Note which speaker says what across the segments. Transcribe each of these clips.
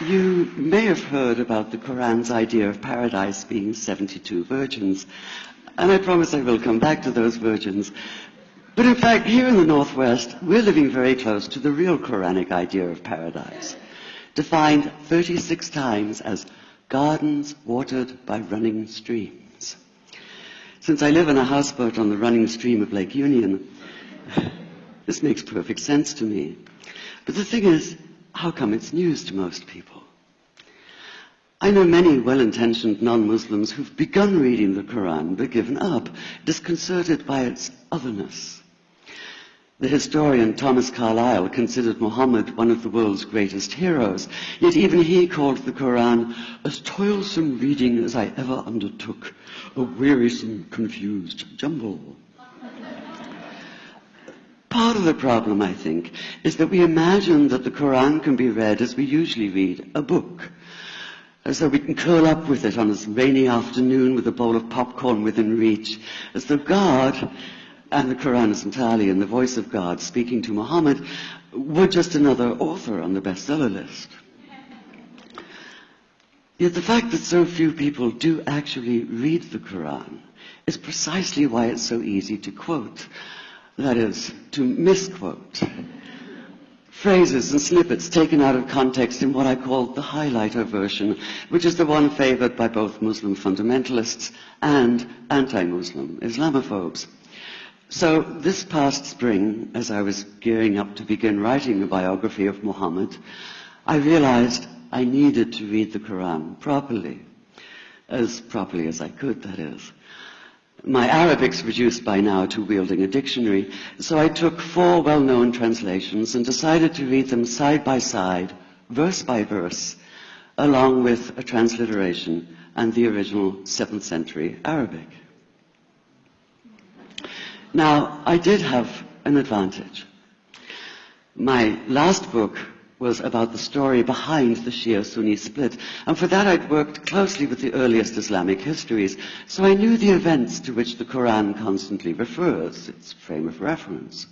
Speaker 1: You may have heard about the Quran's idea of paradise being 72 virgins, and I promise I will come back to those virgins. But in fact, here in the Northwest, we're living very close to the real Quranic idea of paradise, defined 36 times as gardens watered by running streams. Since I live in a houseboat on the running stream of Lake Union, this makes perfect sense to me. But the thing is, how come it's news to most people? I know many well-intentioned non-Muslims who've begun reading the Quran but given up, disconcerted by its otherness. The historian Thomas Carlyle considered Muhammad one of the world's greatest heroes, yet even he called the Quran as toilsome reading as I ever undertook, a wearisome, confused jumble. Part of the problem, I think, is that we imagine that the Quran can be read as we usually read a book, as though we can curl up with it on a rainy afternoon with a bowl of popcorn within reach, as though God, and the Quran is entirely in the voice of God speaking to Muhammad, were just another author on the bestseller list. Yet the fact that so few people do actually read the Quran is precisely why it's so easy to quote. That is, to misquote. Phrases and snippets taken out of context in what I call the highlighter version, which is the one favored by both Muslim fundamentalists and anti-Muslim Islamophobes. So this past spring, as I was gearing up to begin writing a biography of Muhammad, I realized I needed to read the Quran properly as I could, that is. My Arabic's reduced by now to wielding a dictionary, so I took 4 well-known translations and decided to read them side by side, verse by verse, along with a transliteration and the original 7th century Arabic. Now, I did have an advantage. My last book was about the story behind the Shia-Sunni split, and for that I'd worked closely with the earliest Islamic histories, so I knew the events to which the Quran constantly refers, its frame of reference.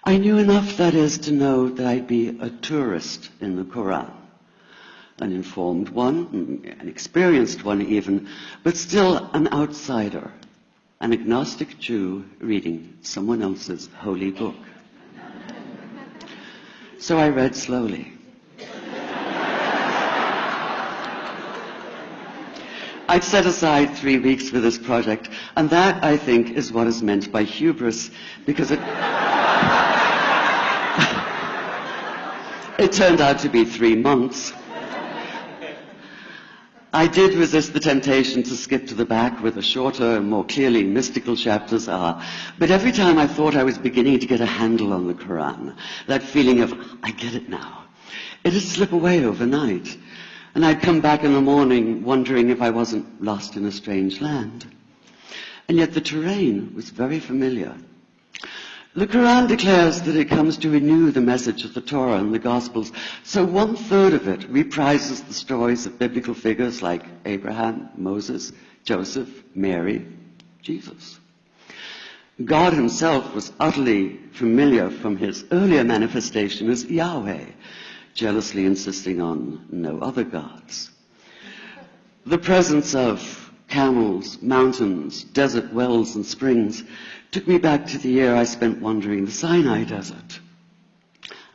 Speaker 1: I knew enough, that is, to know that I'd be a tourist in the Quran, an informed one, an experienced one even, but still an outsider, an agnostic Jew reading someone else's holy book. So I read slowly. I'd set aside 3 weeks for this project, and that, I think, is what is meant by hubris, because it turned out to be 3 months. I did resist the temptation to skip to the back where the shorter and more clearly mystical chapters are, but every time I thought I was beginning to get a handle on the Quran, that feeling of, I get it now, it'd slip away overnight, and I'd come back in the morning wondering if I wasn't lost in a strange land. And yet the terrain was very familiar. The Quran declares that it comes to renew the message of the Torah and the Gospels, so 1/3 of it reprises the stories of biblical figures like Abraham, Moses, Joseph, Mary, Jesus. God himself was utterly familiar from his earlier manifestation as Yahweh, jealously insisting on no other gods. The presence of camels, mountains, desert wells and springs took me back to the year I spent wandering the Sinai desert.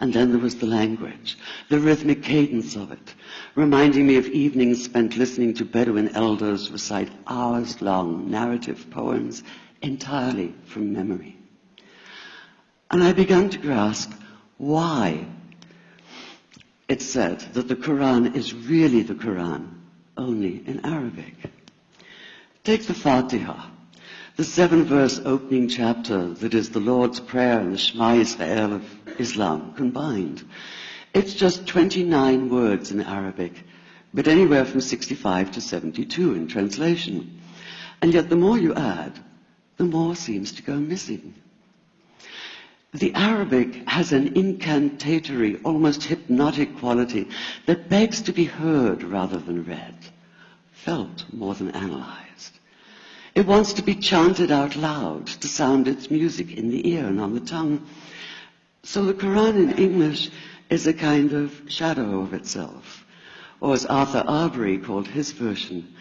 Speaker 1: And then there was the language, the rhythmic cadence of it, reminding me of evenings spent listening to Bedouin elders recite hours-long narrative poems entirely from memory. And I began to grasp why it's said that the Quran is really the Quran, only in Arabic. Take the Fatiha, the 7-verse opening chapter that is the Lord's Prayer and the Shema Israel of Islam combined. It's just 29 words in Arabic, but anywhere from 65 to 72 in translation. And yet the more you add, the more seems to go missing. The Arabic has an incantatory, almost hypnotic quality that begs to be heard rather than read, felt more than analyzed. It wants to be chanted out loud, to sound its music in the ear and on the tongue. So the Quran in English is a kind of shadow of itself, or as Arthur Arbery called his version,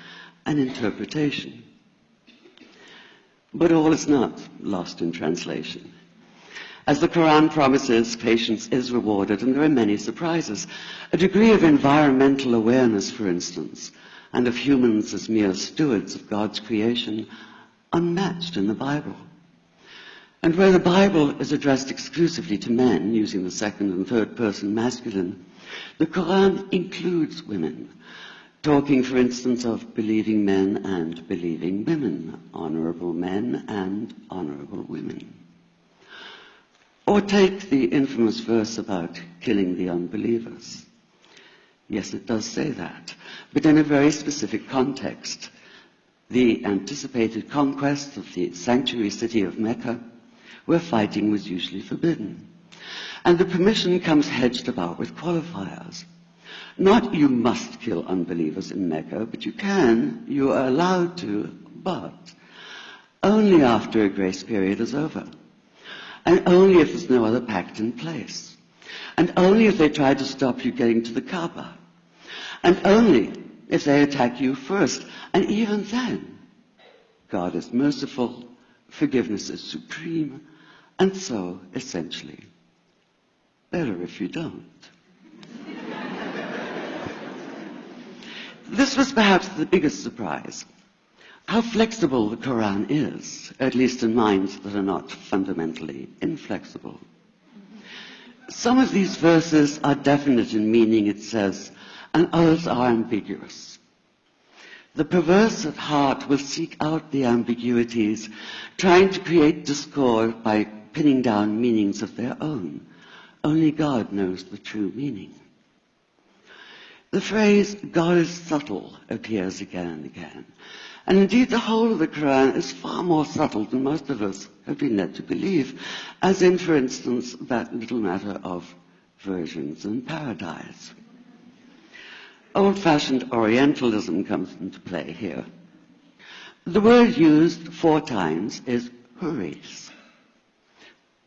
Speaker 1: an interpretation. But all is not lost in translation. As the Quran promises, patience is rewarded, and there are many surprises. A degree of environmental awareness, for instance, and of humans as mere stewards of God's creation, unmatched in the Bible. And where the Bible is addressed exclusively to men, using the second and third person masculine, the Quran includes women, talking, for instance, of believing men and believing women, honorable men and honorable women. Or take the infamous verse about killing the unbelievers. Yes, it does say that, but in a very specific context. The anticipated conquest of the sanctuary city of Mecca, where fighting was usually forbidden. And the permission comes hedged about with qualifiers. Not you must kill unbelievers in Mecca, but you are allowed to, but only after a grace period is over. And only if there's no other pact in place. And only if they try to stop you getting to the Kaaba. And only if they attack you first. And even then, God is merciful, forgiveness is supreme, and so, essentially, better if you don't. This was perhaps the biggest surprise. How flexible the Quran is, at least in minds that are not fundamentally inflexible. Some of these verses are definite in meaning, it says, and others are ambiguous. The perverse at heart will seek out the ambiguities, trying to create discord by pinning down meanings of their own. Only God knows the true meaning. The phrase, God is subtle, appears again and again. And indeed, the whole of the Quran is far more subtle than most of us have been led to believe, as in, for instance, that little matter of virgins and paradise. Old-fashioned Orientalism comes into play here. The word used 4 times is huris,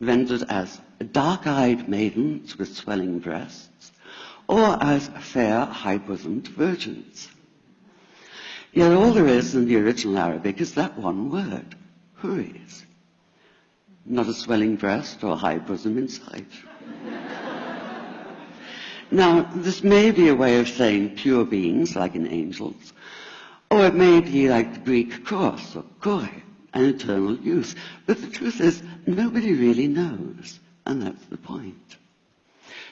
Speaker 1: rendered as dark-eyed maidens with swelling breasts, or as fair, high-bosomed virgins. Yet all there is in the original Arabic is that one word, huris. Not a swelling breast or high bosom in sight. Now, this may be a way of saying pure beings, like in angels, or it may be like the Greek kos, or koi, an eternal youth. But the truth is, nobody really knows, and that's the point.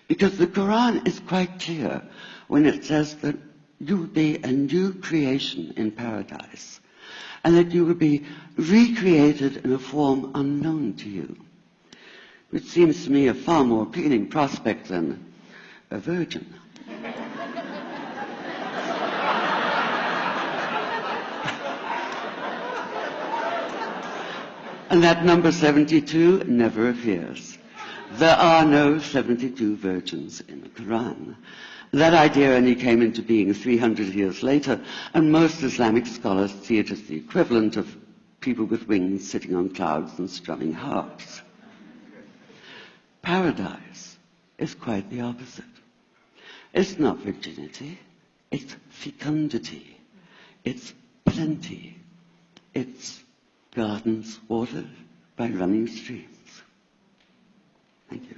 Speaker 1: Because the Quran is quite clear when it says that you will be a new creation in paradise, and that you will be recreated in a form unknown to you, which seems to me a far more appealing prospect than a virgin. And that number 72 never appears. There are no 72 virgins in the Quran. That idea only came into being 300 years later, and most Islamic scholars see it as the equivalent of people with wings sitting on clouds and strumming harps. Paradise is quite the opposite. It's not virginity, it's fecundity, it's plenty, it's gardens watered by running streams. Thank you.